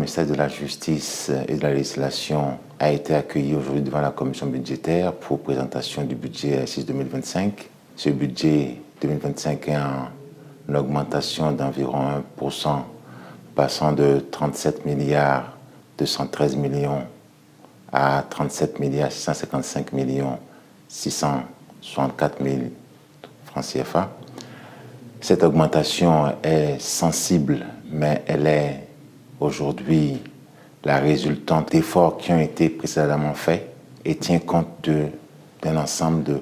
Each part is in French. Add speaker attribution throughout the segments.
Speaker 1: ministère de la Justice et de la Législation a été accueilli aujourd'hui devant la commission budgétaire pour présentation du budget exercice 2025. Ce budget 2025 est en augmentation d'environ 1%, passant de 37 milliards 213 millions à 37 milliards 655 millions 664 000 francs CFA. Cette augmentation est sensible, mais elle est aujourd'hui la résultante d'efforts qui ont été précédemment faits et tient compte d'un ensemble de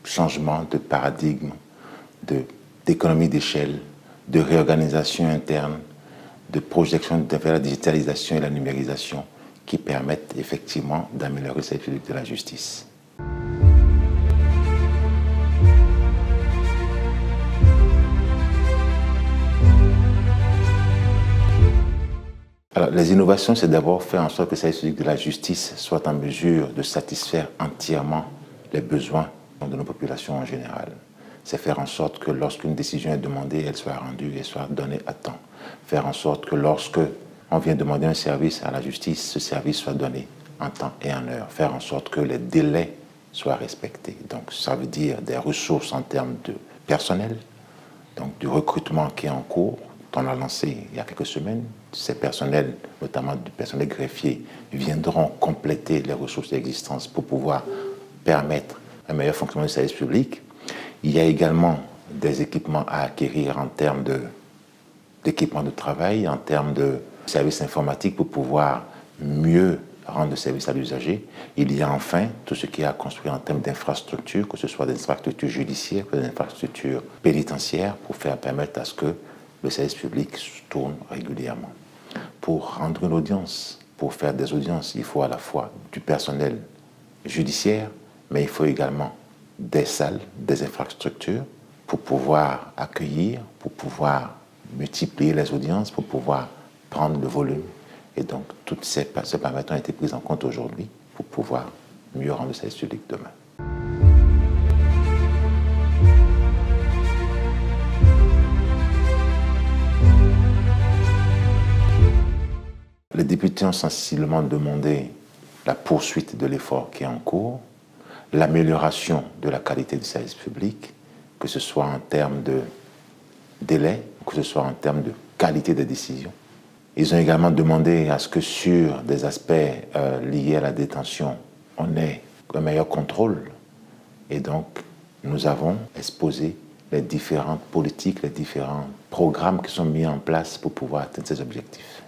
Speaker 1: changements de paradigme, d'économie d'échelle, de réorganisation interne, de projection vers la digitalisation et la numérisation qui permettent effectivement d'améliorer le service public de la justice. Alors, les innovations, c'est d'abord faire en sorte que le service public de la justice soit en mesure de satisfaire entièrement les besoins de nos populations en général. C'est faire en sorte que lorsqu'une décision est demandée, elle soit rendue et soit donnée à temps. Faire en sorte que lorsque on vient demander un service à la justice, ce service soit donné en temps et en heure. Faire en sorte que les délais soient respectés. Donc, ça veut dire des ressources en termes de personnel, donc du recrutement qui est en cours. On a lancé il y a quelques semaines. Ces personnels, notamment du personnel greffier, viendront compléter les ressources d'existence pour pouvoir permettre un meilleur fonctionnement du service public. Il y a également des équipements à acquérir en termes d'équipements de travail, en termes de services informatiques pour pouvoir mieux rendre service à l'usager. Il y a enfin tout ce qui est à construire en termes d'infrastructures, que ce soit des infrastructures judiciaires, que des infrastructures pénitentiaires, pour permettre à ce que le service public tourne régulièrement. Pour rendre une audience, pour faire des audiences, il faut à la fois du personnel judiciaire, mais il faut également des salles, des infrastructures pour pouvoir accueillir, pour pouvoir multiplier les audiences, pour pouvoir prendre le volume. Et donc, toutes ces paramètres ont été pris en compte aujourd'hui pour pouvoir mieux rendre le service public demain. Les députés ont sensiblement demandé la poursuite de l'effort qui est en cours, l'amélioration de la qualité du service public, que ce soit en termes de délai, que ce soit en termes de qualité des décisions. Ils ont également demandé à ce que sur des aspects liés à la détention, on ait un meilleur contrôle. Et donc, nous avons exposé les différentes politiques, les différents programmes qui sont mis en place pour pouvoir atteindre ces objectifs.